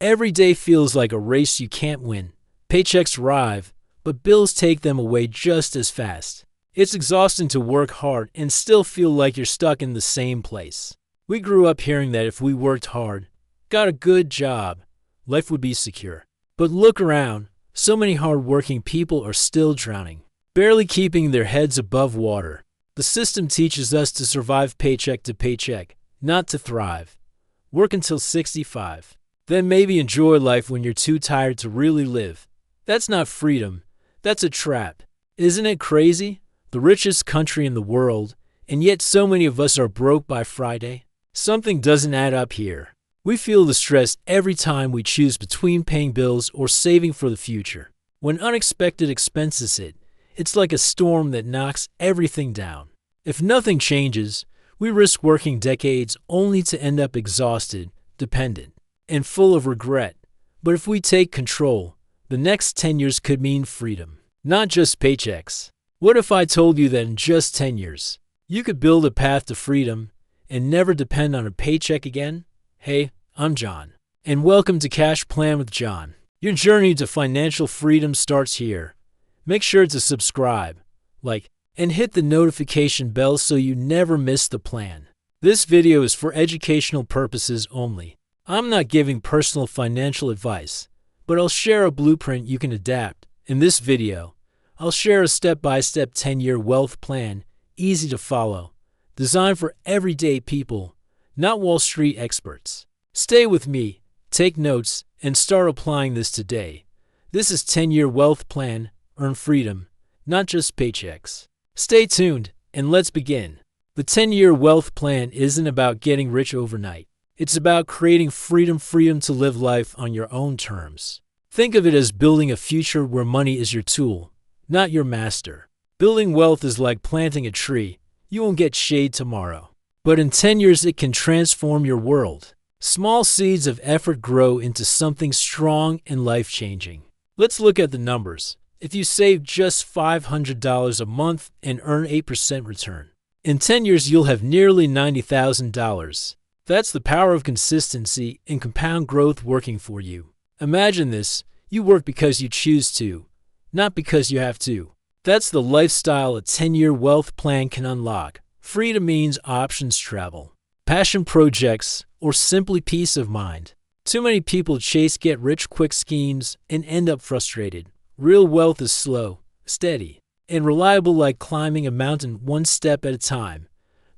Every day feels like a race you can't win. Paychecks arrive, but bills take them away just as fast. It's exhausting to work hard and still feel like you're stuck in the same place. We grew up hearing that if we worked hard, got a good job, life would be secure. But look around, so many hard-working people are still drowning, barely keeping their heads above water. The system teaches us to survive paycheck to paycheck, not to thrive. Work until 65. Then maybe enjoy life when you're too tired to really live. That's not freedom. That's a trap. Isn't it crazy? The richest country in the world, and yet so many of us are broke by Friday. Something doesn't add up here. We feel the stress every time we choose between paying bills or saving for the future. When unexpected expenses hit, it's like a storm that knocks everything down. If nothing changes, we risk working decades only to end up exhausted, dependent, and full of regret. But if we take control, the next 10 years could mean freedom, not just paychecks. What if I told you that in just 10 years, you could build a path to freedom and never depend on a paycheck again? Hey, I'm John, and welcome to Cash Plan with John. Your journey to financial freedom starts here. Make sure to subscribe, like, and hit the notification bell so you never miss the plan. This video is for educational purposes only. I'm not giving personal financial advice, but I'll share a blueprint you can adapt. In this video, I'll share a step-by-step 10-year wealth plan, easy to follow, designed for everyday people, not Wall Street experts. Stay with me, take notes, and start applying this today. This is 10-year wealth plan, earn freedom, not just paychecks. Stay tuned, and let's begin. The 10-year wealth plan isn't about getting rich overnight. It's about creating freedom to live life on your own terms. Think of it as building a future where money is your tool, not your master. Building wealth is like planting a tree. You won't get shade tomorrow, but in 10 years it can transform your world. Small seeds of effort grow into something strong and life-changing. Let's look at the numbers. If you save just $500 a month and earn 8% return, in 10 years you'll have nearly $90,000. That's the power of consistency and compound growth working for you. Imagine this, you work because you choose to, not because you have to. That's the lifestyle a 10-year wealth plan can unlock. Freedom means options travel, passion projects, or simply peace of mind. Too many people chase get-rich-quick schemes and end up frustrated. Real wealth is slow, steady, and reliable, like climbing a mountain one step at a time.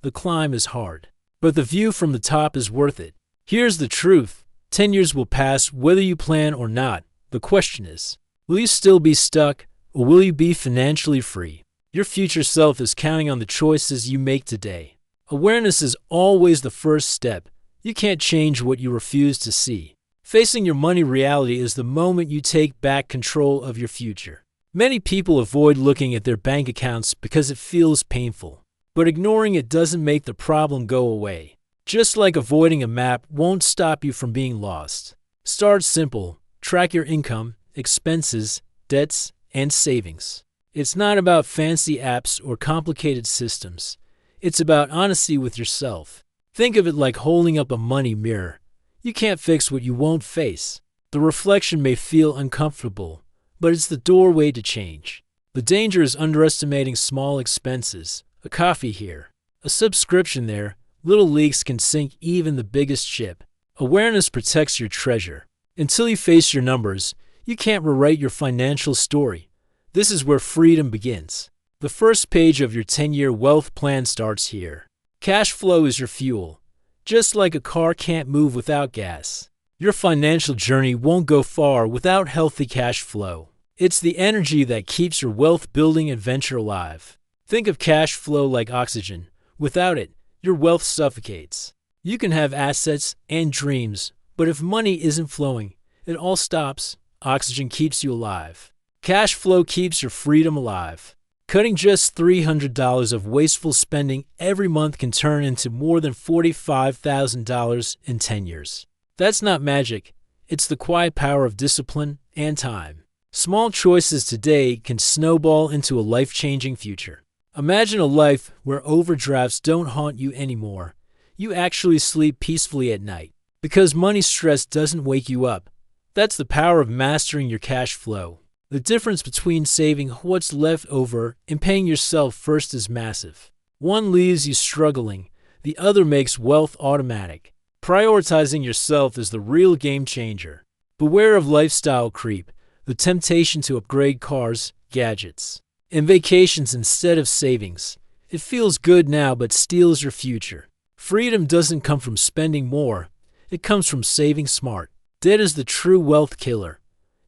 The climb is hard, but the view from the top is worth it. Here's the truth. 10 years will pass whether you plan or not. The question is, will you still be stuck, or will you be financially free? Your future self is counting on the choices you make today. Awareness is always the first step. You can't change what you refuse to see. Facing your money reality is the moment you take back control of your future. Many people avoid looking at their bank accounts because it feels painful. But ignoring it doesn't make the problem go away. Just like avoiding a map won't stop you from being lost. Start simple. Track your income, expenses, debts, and savings. It's not about fancy apps or complicated systems. It's about honesty with yourself. Think of it like holding up a money mirror. You can't fix what you won't face. The reflection may feel uncomfortable, but it's the doorway to change. The danger is underestimating small expenses. A coffee here, a subscription there. Little leaks can sink even the biggest ship. Awareness protects your treasure. Until you face your numbers, you can't rewrite your financial story. This is where freedom begins. The first page of your 10-year wealth plan starts here. Cash flow is your fuel. Just like a car can't move without gas, your financial journey won't go far without healthy cash flow. It's the energy that keeps your wealth-building adventure alive. Think of cash flow like oxygen. Without it, your wealth suffocates. You can have assets and dreams, but if money isn't flowing, it all stops. Oxygen keeps you alive. Cash flow keeps your freedom alive. Cutting just $300 of wasteful spending every month can turn into more than $45,000 in 10 years. That's not magic. It's the quiet power of discipline and time. Small choices today can snowball into a life-changing future. Imagine a life where overdrafts don't haunt you anymore. You actually sleep peacefully at night. Because money stress doesn't wake you up, That's the power of mastering your cash flow. The difference between saving what's left over and paying yourself first is massive. One leaves you struggling, the other makes wealth automatic. Prioritizing yourself is the real game changer. Beware of lifestyle creep, the temptation to upgrade cars, gadgets, and vacations instead of savings. It feels good now but steals your future. Freedom doesn't come from spending more, it comes from saving smart. Debt is the true wealth killer.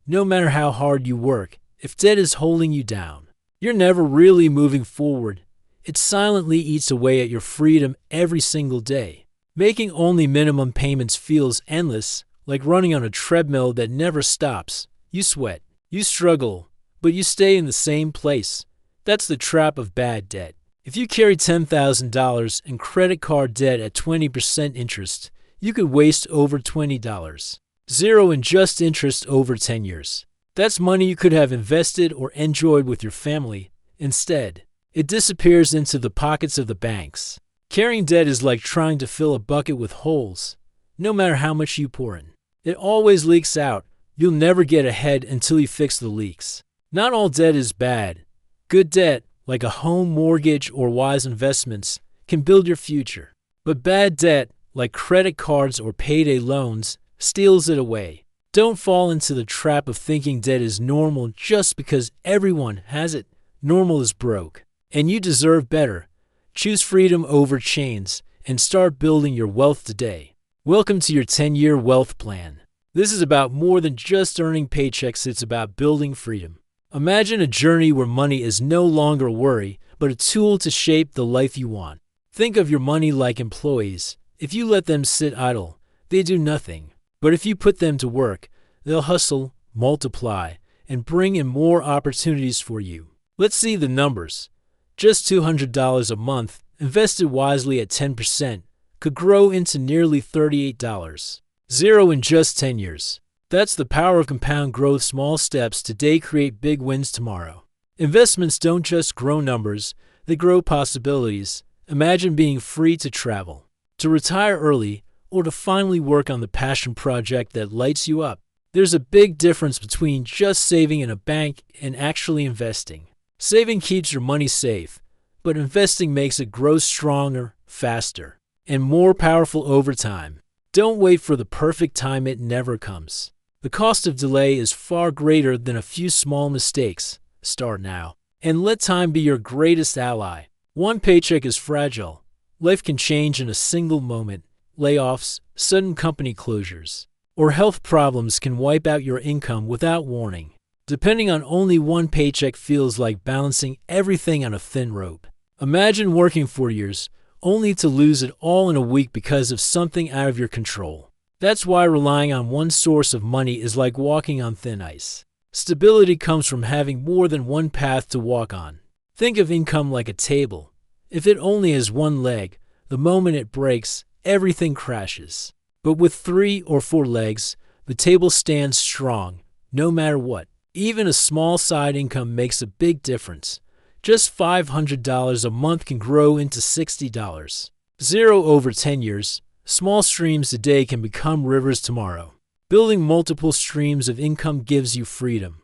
No matter how hard you work, if debt is holding you down, you're never really moving forward. It silently eats away at your freedom every single day. Making only minimum payments feels endless, like running on a treadmill that never stops. You sweat, you struggle, but you stay in the same place. That's the trap of bad debt. If you carry $10,000 in credit card debt at 20% interest, you could waste over $20. Zero in just interest over 10 years. That's money you could have invested or enjoyed with your family. Instead, it disappears into the pockets of the banks. Carrying debt is like trying to fill a bucket with holes. No matter how much you pour in, it always leaks out. You'll never get ahead until you fix the leaks. Not all debt is bad. Good debt, like a home mortgage or wise investments, can build your future. But bad debt, like credit cards or payday loans, steals it away. Don't fall into the trap of thinking debt is normal just because everyone has it. Normal is broke, and you deserve better. Choose freedom over chains and start building your wealth today. Welcome to your 10-year wealth plan. This is about more than just earning paychecks, it's about building freedom. Imagine a journey where money is no longer a worry, but a tool to shape the life you want. Think of your money like employees. If you let them sit idle, they do nothing. But if you put them to work, they'll hustle, multiply, and bring in more opportunities for you. Let's see the numbers. Just $200 a month, invested wisely at 10%, could grow into nearly $38. Zero in just 10 years. That's the power of compound growth. Small steps today create big wins tomorrow. Investments don't just grow numbers, they grow possibilities. Imagine being free to travel, to retire early, or to finally work on the passion project that lights you up. There's a big difference between just saving in a bank and actually investing. Saving keeps your money safe, but investing makes it grow stronger, faster, and more powerful over time. Don't wait for the perfect time, it never comes. The cost of delay is far greater than a few small mistakes. Start now, and let time be your greatest ally. One paycheck is fragile. Life can change in a single moment. Layoffs, sudden company closures, or health problems can wipe out your income without warning. Depending on only one paycheck feels like balancing everything on a thin rope. Imagine working for years, only to lose it all in a week because of something out of your control. That's why relying on one source of money is like walking on thin ice. Stability comes from having more than one path to walk on. Think of income like a table. If it only has one leg, the moment it breaks, everything crashes. But with 3 or 4 legs, the table stands strong, no matter what. Even a small side income makes a big difference. Just $500 a month can grow into $60. Zero over 10 years. Small streams today can become rivers tomorrow. Building multiple streams of income gives you freedom.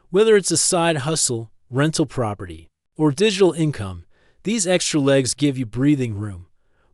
Whether it's a side hustle, rental property, or digital income, these extra legs give you breathing room.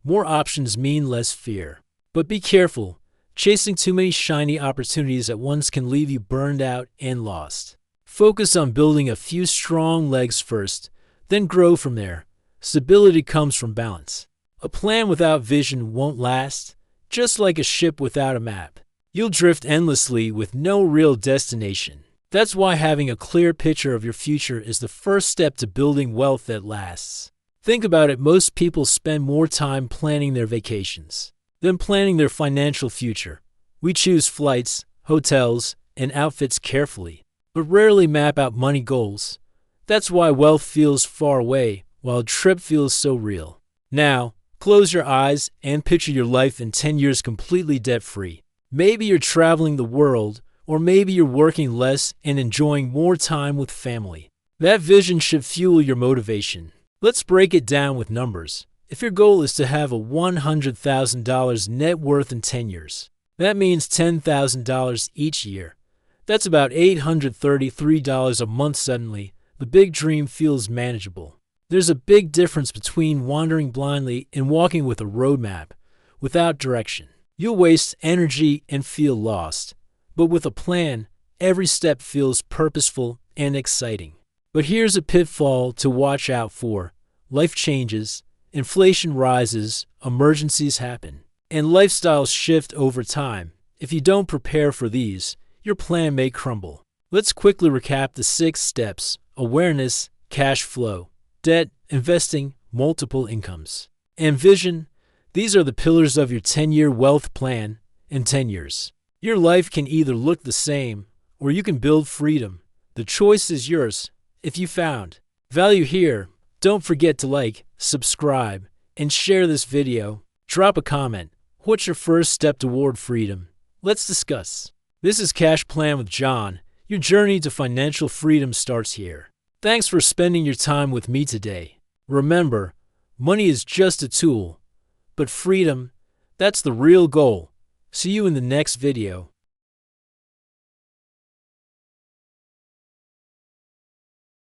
More options mean less fear. But be careful. Chasing too many shiny opportunities at once can leave you burned out and lost. Focus on building a few strong legs first, then grow from there. Stability comes from balance. A plan without vision won't last, just like a ship without a map. You'll drift endlessly with no real destination. That's why having a clear picture of your future is the first step to building wealth that lasts. Think about it, most people spend more time planning their vacations than planning their financial future. We choose flights, hotels, and outfits carefully, but rarely map out money goals. That's why wealth feels far away, while a trip feels so real. Now, close your eyes and picture your life in 10 years completely debt-free. Maybe you're traveling the world, or maybe you're working less and enjoying more time with family. That vision should fuel your motivation. Let's break it down with numbers. If your goal is to have a $100,000 net worth in 10 years, That means $10,000 each year. That's about $833 a month suddenly. The big dream feels manageable. There's a big difference between wandering blindly and walking with a roadmap, without direction. You'll waste energy and feel lost. But with a plan, every step feels purposeful and exciting. But here's a pitfall to watch out for. Life changes, inflation rises, emergencies happen, and lifestyles shift over time. If you don't prepare for these, your plan may crumble. Let's quickly recap the 6 steps: awareness, cash flow, debt, investing, multiple incomes, and vision. These are the pillars of your 10-year wealth plan in 10 years. Your life can either look the same or you can build freedom. The choice is yours. If you found value here, don't forget to like, subscribe, and share this video. Drop a comment. What's your first step toward freedom? Let's discuss. This is Cash Plan with John. Your journey to financial freedom starts here. Thanks for spending your time with me today. Remember, money is just a tool, but freedom, that's the real goal. See you in the next video.